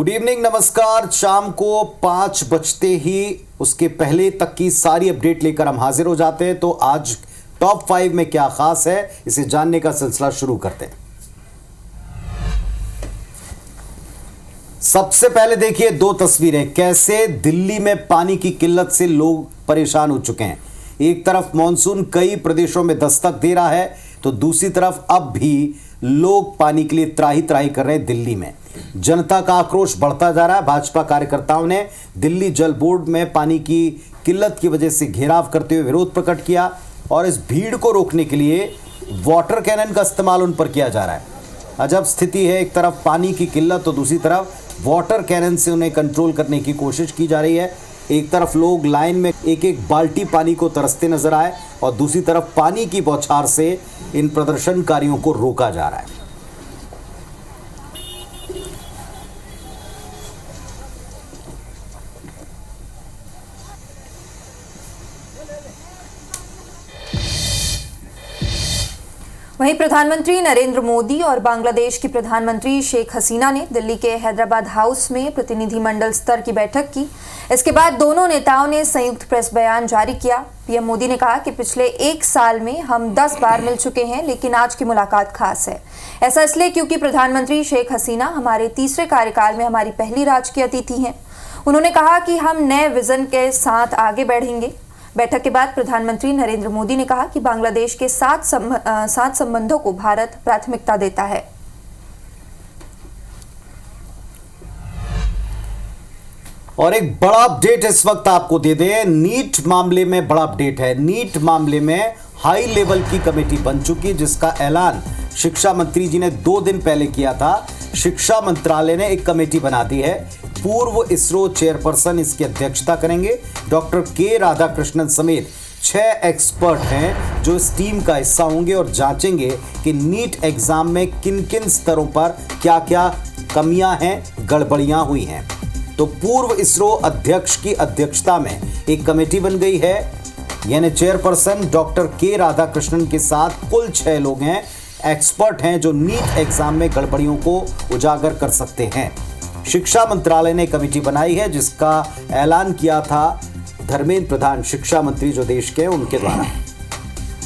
Good evening, नमस्कार। शाम को 5 बजते ही उसके पहले तक की सारी अपडेट लेकर हम हाजिर हो जाते हैं। तो आज टॉप 5 में क्या खास है, इसे जानने का सिलसिला शुरू करते हैं। सबसे पहले देखिए 2 तस्वीरें, कैसे दिल्ली में पानी की किल्लत से लोग परेशान हो चुके हैं। एक तरफ मॉनसून कई प्रदेशों में दस्तक दे रहा है, तो दूसरी तरफ अब भी लोग पानी के लिए त्राही त्राही कर रहे हैं। दिल्ली में जनता का आक्रोश बढ़ता जा रहा है। भाजपा कार्यकर्ताओं ने दिल्ली जल बोर्ड में पानी की किल्लत की वजह से घेराव करते हुए विरोध प्रकट किया और इस भीड़ को रोकने के लिए वाटर कैनन का इस्तेमाल उन पर किया जा रहा है। अजब स्थिति है, एक तरफ पानी की किल्लत तो दूसरी तरफ वाटर कैनन से उन्हें कंट्रोल करने की कोशिश की जा रही है। एक तरफ लोग लाइन में एक एक बाल्टी पानी को तरसते नजर आए और दूसरी तरफ पानी की बौछार से इन प्रदर्शनकारियों को रोका जा रहा है। वहीं प्रधानमंत्री नरेंद्र मोदी और बांग्लादेश की प्रधानमंत्री शेख हसीना ने दिल्ली के हैदराबाद हाउस में प्रतिनिधिमंडल स्तर की बैठक की। इसके बाद दोनों नेताओं ने संयुक्त प्रेस बयान जारी किया। पीएम मोदी ने कहा कि पिछले 1 साल में हम 10 बार मिल चुके हैं, लेकिन आज की मुलाकात खास है। ऐसा इसलिए क्योंकि प्रधानमंत्री शेख हसीना हमारे तीसरे कार्यकाल में हमारी पहली राजकीय अतिथि हैं। उन्होंने कहा कि हम नए विजन के साथ आगे बढ़ेंगे। बैठक के बाद प्रधानमंत्री नरेंद्र मोदी ने कहा कि बांग्लादेश के साथ संबंधों को भारत प्राथमिकता देता है। और एक बड़ा अपडेट इस वक्त आपको दे दें, नीट मामले में बड़ा अपडेट है। नीट मामले में हाई लेवल की कमेटी बन चुकी, जिसका ऐलान शिक्षा मंत्री जी ने 2 दिन पहले किया था। शिक्षा मंत्रालय ने एक कमेटी बना दी है। पूर्व इसरो चेयरपर्सन इसकी अध्यक्षता करेंगे। डॉक्टर के राधाकृष्णन समेत 6 एक्सपर्ट हैं जो इस टीम का हिस्सा होंगे और जांचेंगे कि नीट एग्जाम में किन किन स्तरों पर क्या क्या कमियां हैं, गड़बड़ियां हुई हैं। तो पूर्व इसरो अध्यक्ष की अध्यक्षता में एक कमेटी बन गई है, यानी चेयरपर्सन डॉक्टर के राधाकृष्णन के साथ कुल 6 लोग हैं, एक्सपर्ट हैं जो नीट एग्जाम में गड़बड़ियों को उजागर कर सकते हैं। शिक्षा मंत्रालय ने कमेटी बनाई है, जिसका ऐलान किया था धर्मेंद्र प्रधान, शिक्षा मंत्री जो देश के, उनके द्वारा।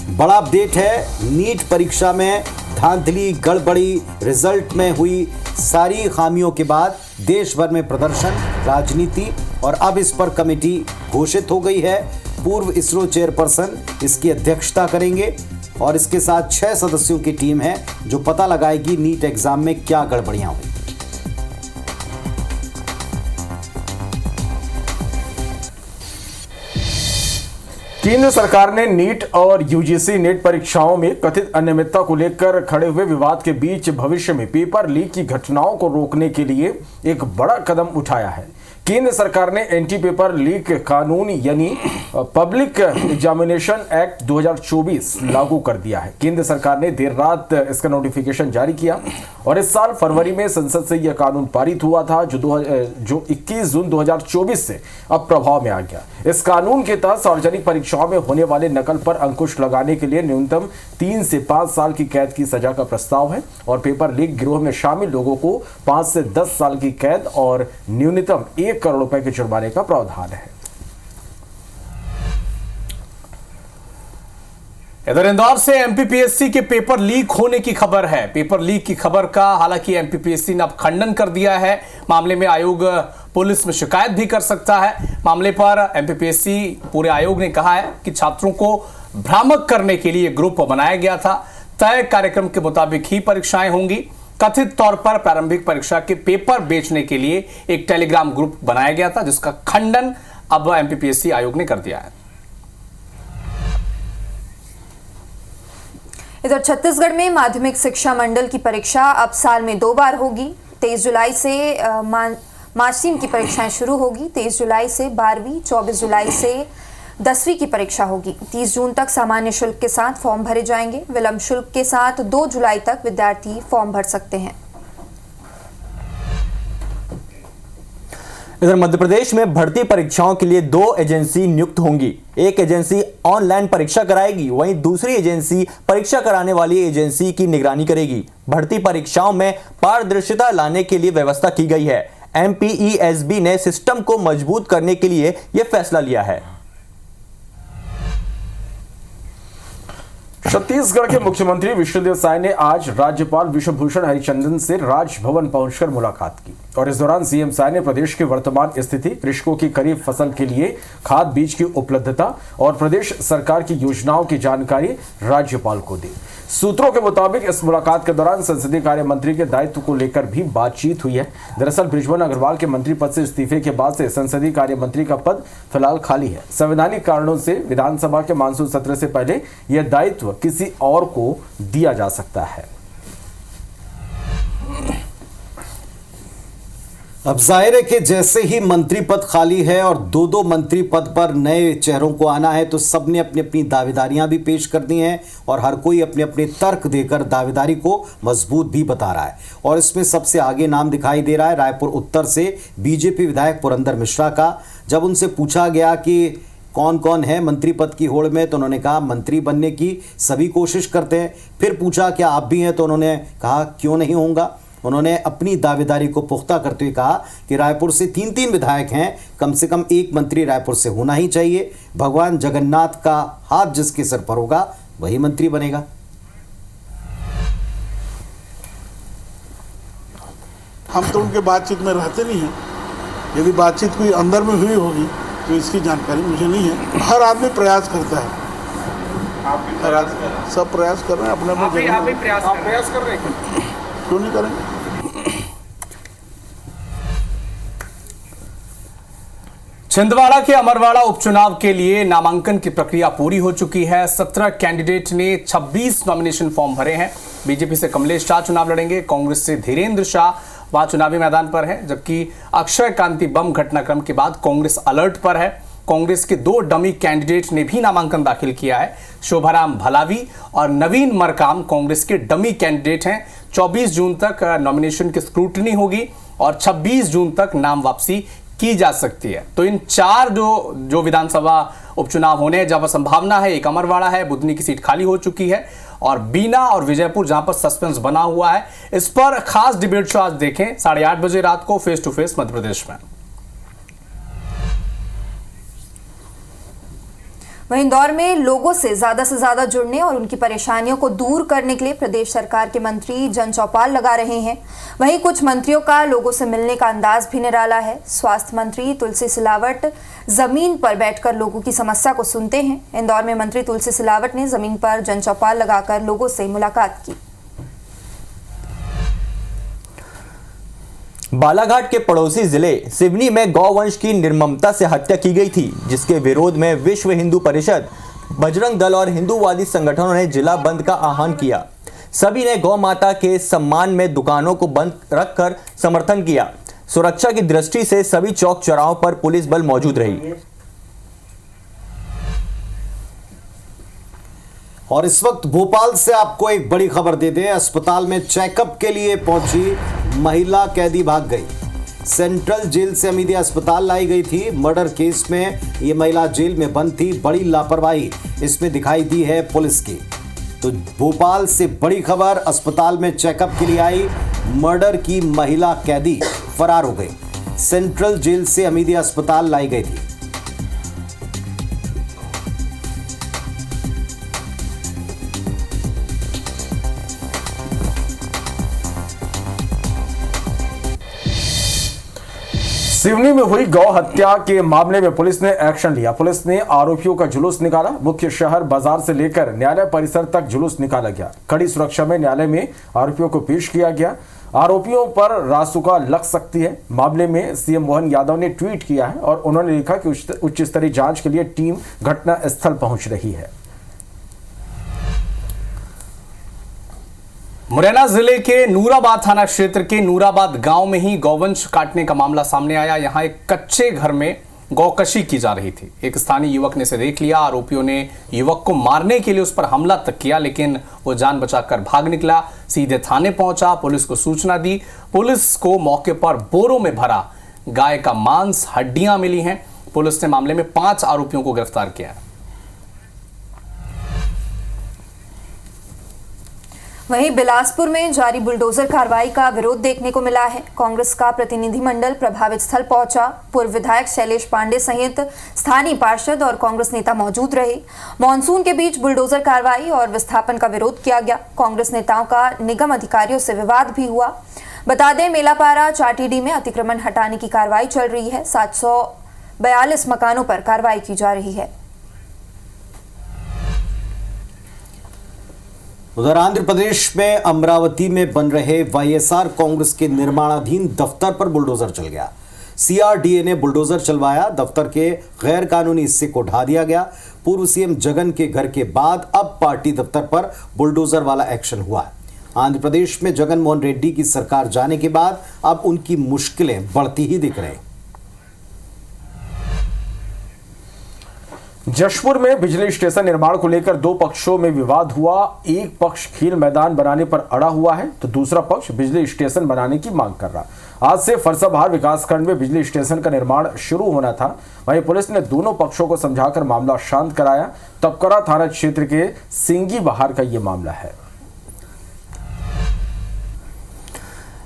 बड़ा अपडेट है, नीट परीक्षा में धांधली, गड़बड़ी, रिजल्ट में हुई सारी खामियों के बाद देश भर में प्रदर्शन, राजनीति, और अब इस पर कमेटी घोषित हो गई है। पूर्व इसरो चेयरपर्सन इसकी अध्यक्षता करेंगे और इसके साथ 6 सदस्यों की टीम है जो पता लगाएगी नीट एग्जाम में क्या गड़बड़ियां हुई। केंद्र सरकार ने नीट और यूजीसी नेट परीक्षाओं में कथित अनियमितता को लेकर खड़े हुए विवाद के बीच भविष्य में पेपर लीक की घटनाओं को रोकने के लिए एक बड़ा कदम उठाया है। केंद्र सरकार ने एंटी पेपर लीक कानून यानी पब्लिक एग्जामिनेशन एक्ट 2024 लागू कर दिया है। केंद्र सरकार ने देर रात इसका नोटिफिकेशन जारी किया और इस साल फरवरी में संसद से यह कानून पारित हुआ था, जो 21 जून 2024 से अब प्रभाव में आ गया। इस कानून के तहत सार्वजनिक परीक्षाओं में होने वाले नकल पर अंकुश लगाने के लिए न्यूनतम 3 से 5 साल की कैद की सजा का प्रस्ताव है और पेपर लीक गिरोह में शामिल लोगों को 5 से 10 साल की कैद और न्यूनतम 1 करोड़ रुपए के जुर्माने का प्रावधान है। इधर इंदौर से एमपीपीएससी के पेपर लीक होने की खबर है। पेपर लीक की खबर का हालांकि एमपीपीएससी ने अब खंडन कर दिया है। मामले में आयोग पुलिस में शिकायत भी कर सकता है। मामले पर एमपीपीएससी पूरे आयोग ने कहा है कि छात्रों को भ्रामक करने के लिए ग्रुप बनाया गया था। तय कार्यक्रम के मुताबिक ही परीक्षाएं होंगी। कथित तौर पर प्रारंभिक परीक्षा के पेपर बेचने के लिए एक टेलीग्राम ग्रुप बनाया गया था, जिसका खंडन अब एमपीपीएससी आयोग ने कर दिया है। इधर छत्तीसगढ़ में माध्यमिक शिक्षा मंडल की परीक्षा अब साल में 2 बार होगी। 23 जुलाई से मार्चसीम की परीक्षाएं शुरू होगी। 23 जुलाई से 12वीं, 24 जुलाई से 10वीं की परीक्षा होगी। 30 जून तक सामान्य शुल्क के साथ फॉर्म भरे जाएंगे। विलंब शुल्क के साथ 2 जुलाई तक विद्यार्थी फॉर्म भर सकते हैं। इधर मध्य प्रदेश में भर्ती परीक्षाओं के लिए 2 एजेंसी नियुक्त होंगी। एक एजेंसी ऑनलाइन परीक्षा कराएगी, वहीं दूसरी एजेंसी परीक्षा कराने वाली एजेंसी की निगरानी करेगी। भर्ती परीक्षाओं में पारदर्शिता लाने के लिए व्यवस्था की गई है। MPESB ने सिस्टम को मजबूत करने के लिए यह फैसला लिया है। छत्तीसगढ़ के मुख्यमंत्री विष्णुदेव साय ने आज राज्यपाल विश्वभूषण हरिचंदन से राजभवन पहुंचकर मुलाकात की और इस दौरान सीएम साय ने प्रदेश की वर्तमान स्थिति, कृषकों की खरीफ फसल के लिए खाद बीज की उपलब्धता और प्रदेश सरकार की योजनाओं की जानकारी राज्यपाल को दी। सूत्रों के मुताबिक इस मुलाकात के दौरान संसदीय कार्य मंत्री के दायित्व को लेकर भी बातचीत हुई है। दरअसल बृजमोहन अग्रवाल के मंत्री पद से इस्तीफे के बाद से संसदीय कार्य मंत्री का पद फिलहाल खाली है। संवैधानिक कारणों से विधानसभा के मानसून सत्र से पहले यह दायित्व किसी और को दिया जा सकता है। अब जाहिर है कि जैसे ही मंत्री पद खाली है और दो मंत्री पद पर नए चेहरों को आना है तो सबने अपनी अपनी दावेदारियां भी पेश कर दी हैं और हर कोई अपने अपने तर्क देकर दावेदारी को मजबूत भी बता रहा है। और इसमें सबसे आगे नाम दिखाई दे रहा है रायपुर उत्तर से बीजेपी विधायक पुरंदर मिश्रा का। जब उनसे पूछा गया कि कौन कौन है मंत्री पद की होड़ में तो उन्होंने कहा मंत्री बनने की सभी कोशिश करते हैं। फिर पूछा क्या आप भी हैं तो उन्होंने कहा क्यों नहीं होऊंगा। उन्होंने अपनी दावेदारी को पुख्ता करते हुए कहा कि रायपुर से 3 विधायक हैं, कम से कम एक मंत्री रायपुर से होना ही चाहिए। भगवान जगन्नाथ का हाथ जिसके सर पर होगा वही मंत्री बनेगा। हम तो उनके बातचीत में रहते नहीं हैं। यदि बातचीत कोई अंदर में हुई होगी तो इसकी जानकारी मुझे नहीं है। हर आदमी प्रयास करता है, सब प्रयास कर रहे हैं अपने अपने प्रयास कर रहे हैं, क्यों नहीं करेंगे। छिंदवाड़ा के अमरवाड़ा उपचुनाव के लिए नामांकन की प्रक्रिया पूरी हो चुकी है। 17 कैंडिडेट ने 26 नॉमिनेशन फॉर्म भरे हैं। बीजेपी से कमलेश शाह चुनाव लड़ेंगे, कांग्रेस से धीरेन्द्र शाह वहां चुनावी मैदान पर है, जबकि अक्षय कांति बम घटनाक्रम के बाद कांग्रेस अलर्ट पर है। कांग्रेस के 2 डमी कैंडिडेट ने भी नामांकन दाखिल किया है। शोभाराम भलावी और नवीन मरकाम कांग्रेस के डमी कैंडिडेट हैं। 24 जून तक नॉमिनेशन की स्क्रूटनी होगी और 26 जून तक नाम वापसी की जा सकती है। तो इन 4 जो विधानसभा उपचुनाव होने हैं, जहां पर संभावना है, एक अमरवाड़ा है, बुधनी की सीट खाली हो चुकी है, और बीना और विजयपुर जहां पर सस्पेंस बना हुआ है। इस पर खास डिबेट शो आज देखें 8:30 बजे रात को face to face Madhya Pradesh में। वहीं इंदौर में लोगों से ज्यादा जुड़ने और उनकी परेशानियों को दूर करने के लिए प्रदेश सरकार के मंत्री जन चौपाल लगा रहे हैं। वहीं कुछ मंत्रियों का लोगों से मिलने का अंदाज भी निराला है। स्वास्थ्य मंत्री तुलसी सिलावट जमीन पर बैठकर लोगों की समस्या को सुनते हैं। इंदौर में मंत्री तुलसी सिलावट ने जमीन पर जन चौपाल लगाकर लोगों से मुलाकात की। बालाघाट के पड़ोसी जिले सिवनी में गौवंश की निर्ममता से हत्या की गई थी, जिसके विरोध में विश्व हिंदू परिषद, बजरंग दल और हिंदूवादी संगठनों ने जिला बंद का आह्वान किया। सभी ने गौ माता के सम्मान में दुकानों को बंद रखकर समर्थन किया। सुरक्षा की दृष्टि से सभी चौक चौराहों पर पुलिस बल मौजूद रही। और इस वक्त भोपाल से आपको एक बड़ी खबर दे दें। अस्पताल में चेकअप के लिए पहुंची महिला कैदी भाग गई। सेंट्रल जेल से हमीदिया अस्पताल लाई गई थी। मर्डर केस में ये महिला जेल में बंद थी। बड़ी लापरवाही इसमें दिखाई दी है पुलिस की। तो भोपाल से बड़ी खबर, अस्पताल में चेकअप के लिए आई मर्डर की महिला कैदी फरार हो गई। सेंट्रल जेल से हमीदिया अस्पताल लाई गई थी। सिवनी में हुई गौ हत्या के मामले में पुलिस ने एक्शन लिया। पुलिस ने आरोपियों का जुलूस निकाला। मुख्य शहर बाजार से लेकर न्यायालय परिसर तक जुलूस निकाला गया। कड़ी सुरक्षा में न्यायालय में आरोपियों को पेश किया गया। आरोपियों पर रासुका लग सकती है। मामले में सीएम मोहन यादव ने ट्वीट किया है और उन्होंने लिखा कि उच्च स्तरीय जांच के लिए टीम घटना स्थल पहुंच रही है। मुरैना जिले के नूराबाद थाना क्षेत्र के नूराबाद गांव में ही गौवंश काटने का मामला सामने आया। यहां एक कच्चे घर में गौकशी की जा रही थी। एक स्थानीय युवक ने इसे देख लिया। आरोपियों ने युवक को मारने के लिए उस पर हमला तक किया, लेकिन वो जान बचाकर भाग निकला। सीधे थाने पहुंचा, पुलिस को सूचना दी। पुलिस को मौके पर बोरों में भरा गाय का मांस, हड्डियां मिली हैं। पुलिस ने मामले में 5 आरोपियों को गिरफ्तार किया है। वहीं बिलासपुर में जारी बुलडोजर कार्रवाई का विरोध देखने को मिला है। कांग्रेस का प्रतिनिधिमंडल प्रभावित स्थल पहुंचा। पूर्व विधायक शैलेश पांडे सहित स्थानीय पार्षद और कांग्रेस नेता मौजूद रहे। मानसून के बीच बुलडोजर कार्रवाई और विस्थापन का विरोध किया गया। कांग्रेस नेताओं का निगम अधिकारियों से विवाद भी हुआ। बता दें, मेलापारा चाटीडी में अतिक्रमण हटाने की कार्रवाई चल रही है। 742 मकानों पर कार्रवाई की जा रही है। उधर आंध्र प्रदेश में अमरावती में बन रहे वाईएसआर कांग्रेस के निर्माणाधीन दफ्तर पर बुलडोजर चल गया। सीआरडीए ने बुलडोजर चलवाया। दफ्तर के गैर कानूनी हिस्से को ढा दिया गया। पूर्व सीएम जगन के घर के बाद अब पार्टी दफ्तर पर बुलडोजर वाला एक्शन हुआ। आंध्र प्रदेश में जगन मोहन रेड्डी की सरकार जाने के बाद अब उनकी मुश्किलें बढ़ती ही दिख रही। जशपुर में बिजली स्टेशन निर्माण को लेकर दो पक्षों में विवाद हुआ। एक पक्ष खेल मैदान बनाने पर अड़ा हुआ है तो दूसरा पक्ष बिजली स्टेशन बनाने की मांग कर रहा। आज से फरसाबहार विकासखंड में बिजली स्टेशन का निर्माण शुरू होना था। वहीं पुलिस ने दोनों पक्षों को समझाकर मामला शांत कराया। तपकरा थाना क्षेत्र के सिंगी बहार का यह मामला है।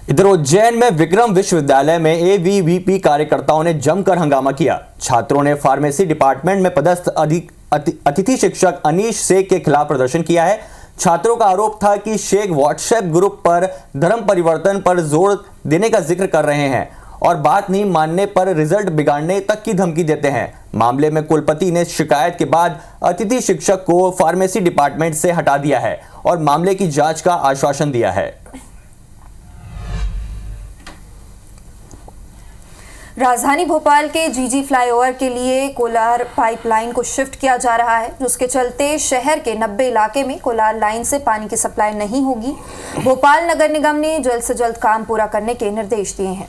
इधर उज्जैन में विक्रम विश्वविद्यालय में एबीवीपी कार्यकर्ताओं ने जमकर हंगामा किया। छात्रों ने फार्मेसी डिपार्टमेंट में पदस्थ अतिथि शिक्षक अनीश शेख के खिलाफ प्रदर्शन किया है। छात्रों का आरोप था कि शेख व्हाट्सएप ग्रुप पर धर्म परिवर्तन पर जोर देने का जिक्र कर रहे हैं और बात नहीं मानने पर रिजल्ट बिगाड़ने तक की धमकी देते हैं। मामले में कुलपति ने शिकायत के बाद अतिथि शिक्षक को फार्मेसी डिपार्टमेंट से हटा दिया है और मामले की जांच का आश्वासन दिया है। राजधानी भोपाल के जीजी फ्लाईओवर के लिए कोलार पाइपलाइन को शिफ्ट किया जा रहा है, जिसके चलते शहर के 90 इलाके में कोलार लाइन से पानी की सप्लाई नहीं होगी। भोपाल नगर निगम ने जल्द से जल्द काम पूरा करने के निर्देश दिए हैं।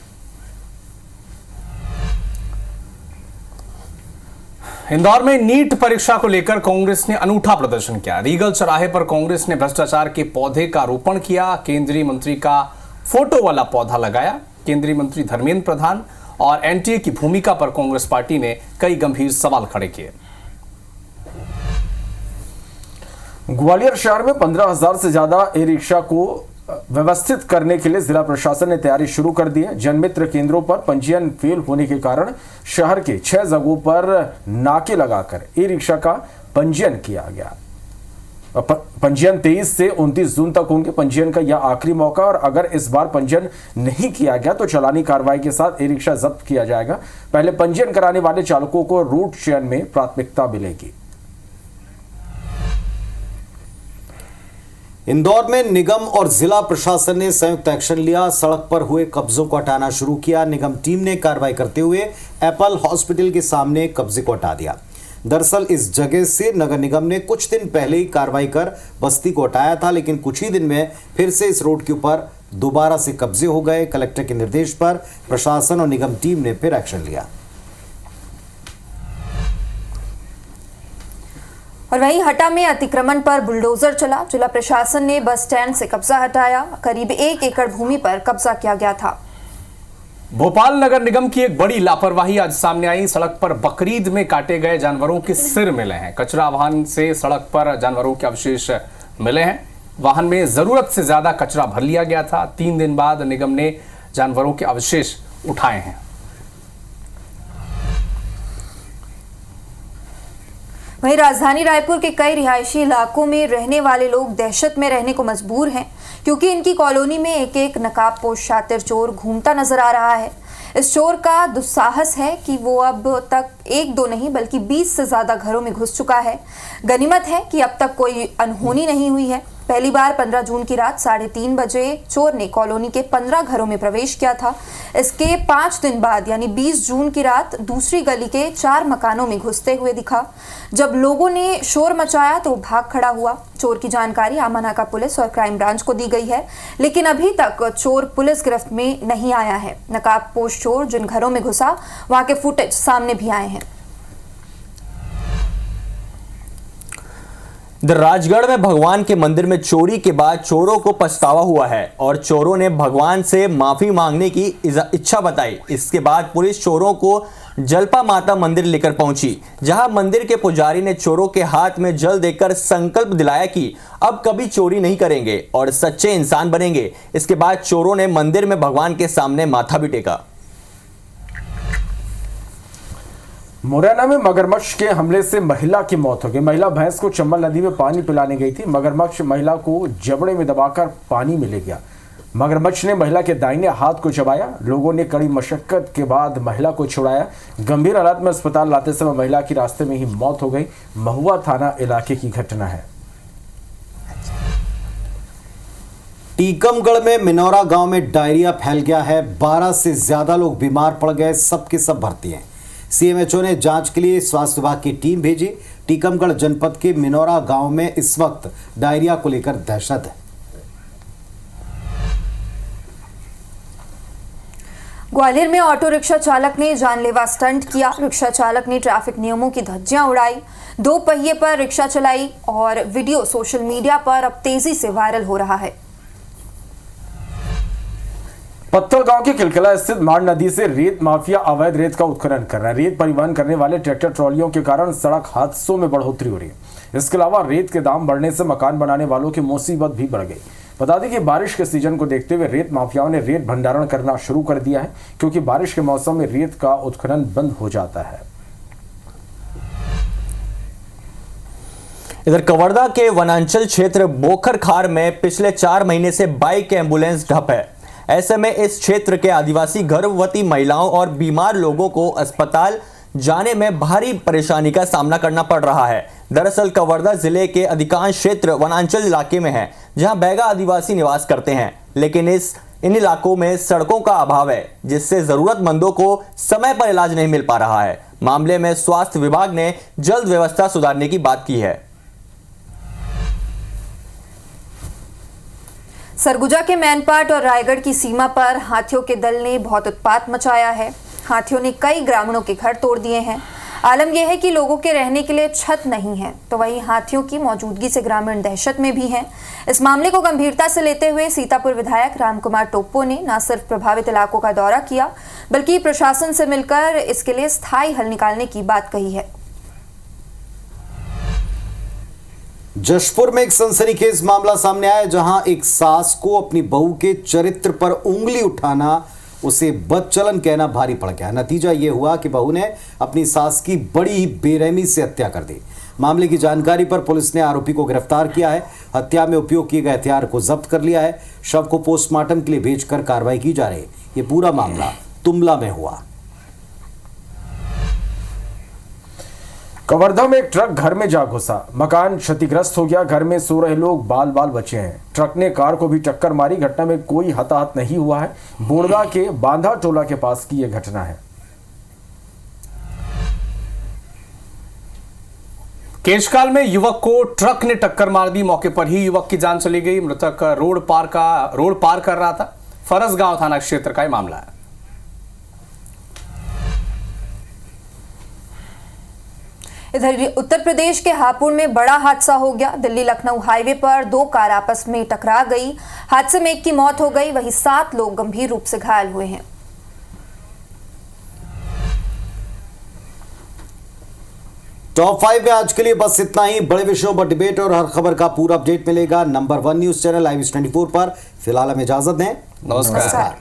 इंदौर में नीट परीक्षा को लेकर कांग्रेस ने अनूठा प्रदर्शन किया। रीगल चौराहे पर कांग्रेस ने भ्रष्टाचार के पौधे का रोपण किया। केंद्रीय मंत्री का फोटो वाला पौधा लगाया। केंद्रीय मंत्री धर्मेंद्र प्रधान और एनटीए की भूमिका पर कांग्रेस पार्टी ने कई गंभीर सवाल खड़े किए। ग्वालियर शहर में 15,000 से ज्यादा ई रिक्शा को व्यवस्थित करने के लिए जिला प्रशासन ने तैयारी शुरू कर दी है। जनमित्र केंद्रों पर पंजीयन फेल होने के कारण शहर के 6 जगहों पर नाके लगाकर ई रिक्शा का पंजीयन किया गया। पंजीयन 23 से 29 जून तक होंगे। पंजीयन का यह आखिरी मौका और अगर इस बार पंजीयन नहीं किया गया तो चालानी कार्रवाई के साथ ई रिक्शा जब्त किया जाएगा। पहले पंजीयन कराने वाले चालकों को रूट चयन में प्राथमिकता मिलेगी। इंदौर में निगम और जिला प्रशासन ने संयुक्त एक्शन लिया। सड़क पर हुए कब्जों को हटाना शुरू किया। निगम टीम ने कार्रवाई करते हुए एप्पल हॉस्पिटल के सामने कब्जे को हटा दिया। दरअसल इस जगह से नगर निगम ने कुछ दिन पहले ही कार्रवाई कर बस्ती को हटाया था, लेकिन कुछ ही दिन में फिर से इस रोड के ऊपर दोबारा से कब्जे हो गए। कलेक्टर के निर्देश पर प्रशासन और निगम टीम ने फिर एक्शन लिया। और वहीं हटा में अतिक्रमण पर बुलडोजर चला। जिला प्रशासन ने बस स्टैंड से कब्जा हटाया। करीब 1 एकड़ भूमि पर कब्जा किया गया था। भोपाल नगर निगम की एक बड़ी लापरवाही आज सामने आई। सड़क पर बकरीद में काटे गए जानवरों के सिर मिले हैं। कचरा वाहन से सड़क पर जानवरों के अवशेष मिले हैं। वाहन में जरूरत से ज्यादा कचरा भर लिया गया था। 3 दिन बाद निगम ने जानवरों के अवशेष उठाए हैं। वहीं राजधानी रायपुर के कई रिहायशी इलाकों में रहने वाले लोग दहशत में रहने को मजबूर हैं, क्योंकि इनकी कॉलोनी में एक नकाबपोश शातिर चोर घूमता नजर आ रहा है। इस चोर का दुस्साहस है कि वो अब तक 1-2 नहीं बल्कि 20 से ज्यादा घरों में घुस चुका है। गनीमत है कि अब तक कोई अनहोनी नहीं हुई है। पहली बार 15 जून की रात 3:30 बजे चोर ने कॉलोनी के 15 घरों में प्रवेश किया था। इसके 5 दिन बाद यानी 20 जून की रात दूसरी गली के 4 मकानों में घुसते हुए दिखा। जब लोगों ने शोर मचाया तो भाग खड़ा हुआ। चोर की जानकारी आमानाका पुलिस और क्राइम ब्रांच को दी गई है, लेकिन अभी तक चोर पुलिस गिरफ्त में नहीं आया है। नकाबपोश चोर जिन घरों में घुसा वहां के फुटेज सामने भी आए हैं। राजगढ़ में भगवान के मंदिर में चोरी के बाद चोरों को पछतावा हुआ है और चोरों ने भगवान से माफी मांगने की इच्छा बताई। इसके बाद पुलिस चोरों को जलपा माता मंदिर लेकर पहुंची, जहां मंदिर के पुजारी ने चोरों के हाथ में जल देकर संकल्प दिलाया कि अब कभी चोरी नहीं करेंगे और सच्चे इंसान बनेंगे। इसके बाद चोरों ने मंदिर में भगवान के सामने माथा भी टेका। मुरैना में मगरमच्छ के हमले से महिला की मौत हो गई। महिला भैंस को चंबल नदी में पानी पिलाने गई थी। मगरमच्छ महिला को जबड़े में दबाकर पानी में ले गया। मगरमच्छ ने महिला के दाहिने हाथ को चबाया। लोगों ने कड़ी मशक्कत के बाद महिला को छुड़ाया। गंभीर हालत में अस्पताल लाते समय महिला की रास्ते में ही मौत हो गई। महुआ थाना इलाके की घटना है। टीकमगढ़ में मिनौरा गांव में डायरिया फैल गया है। 12 से ज्यादा लोग बीमार पड़ गए, सबके सब भर्ती हैं। सीएमएचओ ने जांच के लिए स्वास्थ्य विभाग की टीम भेजी। टीकमगढ़ जनपद के मिनौरा गांव में इस वक्त डायरिया को लेकर दहशत है। ग्वालियर में ऑटो रिक्शा चालक ने जानलेवा स्टंट किया। रिक्शा चालक ने ट्रैफिक नियमों की धज्जियां उड़ाई, 2 पहिए पर रिक्शा चलाई और वीडियो सोशल मीडिया पर अब तेजी से वायरल हो रहा है। पत्थल गांव के किलकिला स्थित माड़ नदी से रेत माफिया अवैध रेत का उत्खनन कर रहा है। रेत परिवहन करने वाले ट्रैक्टर ट्रॉलियों के कारण सड़क हादसों में बढ़ोतरी हो रही है। इसके अलावा रेत के दाम बढ़ने से मकान बनाने वालों की मुसीबत भी बढ़ गई। बता दें कि बारिश के सीजन को देखते हुए रेत माफियाओं ने रेत भंडारण करना शुरू कर दिया है, क्योंकि बारिश के मौसम में रेत का उत्खनन बंद हो जाता है। इधर कवर्धा के वनांचल क्षेत्र बोखर खार में पिछले 4 महीने से बाइक एम्बुलेंस ठप है। ऐसे में इस क्षेत्र के आदिवासी गर्भवती महिलाओं और बीमार लोगों को अस्पताल जाने में भारी परेशानी का सामना करना पड़ रहा है। दरअसल कवर्धा जिले के अधिकांश क्षेत्र वनांचल इलाके में है, जहां बैगा आदिवासी निवास करते हैं, लेकिन इन इलाकों में सड़कों का अभाव है, जिससे जरूरतमंदों को समय पर इलाज नहीं मिल पा रहा है। मामले में स्वास्थ्य विभाग ने जल्द व्यवस्था सुधारने की बात की है। सरगुजा के मैनपाट और रायगढ़ की सीमा पर हाथियों के दल ने बहुत उत्पात मचाया है। हाथियों ने कई ग्रामीणों के घर तोड़ दिए हैं। आलम यह है कि लोगों के रहने के लिए छत नहीं है, तो वहीं हाथियों की मौजूदगी से ग्रामीण दहशत में भी हैं। इस मामले को गंभीरता से लेते हुए सीतापुर विधायक रामकुमार टोप्पो ने न सिर्फ प्रभावित इलाकों का दौरा किया, बल्कि प्रशासन से मिलकर इसके लिए स्थायी हल निकालने की बात कही है। जशपुर में एक सनसनीखेज मामला सामने आया, जहां एक सास को अपनी बहू के चरित्र पर उंगली उठाना, उसे बदचलन कहना भारी पड़ गया। नतीजा यह हुआ कि बहू ने अपनी सास की बड़ी बेरहमी से हत्या कर दी। मामले की जानकारी पर पुलिस ने आरोपी को गिरफ्तार किया है। हत्या में उपयोग किए गए हथियार को जब्त कर लिया है। शव को पोस्टमार्टम के लिए भेजकर कार्रवाई की जा रही है। यह पूरा मामला तुमला में हुआ। कवर्धा में एक ट्रक घर में जा घुसा, मकान क्षतिग्रस्त हो गया। घर में सो रहे लोग बाल बाल बचे हैं। ट्रक ने कार को भी टक्कर मारी। घटना में कोई हताहत नहीं हुआ है। बोड़गा के बांधा टोला के पास की यह घटना है। केशकाल में युवक को ट्रक ने टक्कर मार दी। मौके पर ही युवक की जान चली गई। मृतक रोड पार कर रहा था। फरस गांव थाना क्षेत्र का यह मामला है। इधर उत्तर प्रदेश के हापुड़ में बड़ा हादसा हो गया। दिल्ली लखनऊ हाईवे पर 2 कार आपस में टकरा गई। हादसे में एक की मौत हो गई, वहीं 7 लोग गंभीर रूप से घायल हुए हैं। टॉप 5 में आज के लिए बस इतना ही। बड़े विषयों पर डिबेट और हर खबर का पूरा अपडेट मिलेगा नंबर 1 न्यूज चैनल IVS 24 पर। फिलहाल हमें इजाजत दें। नमस्कार।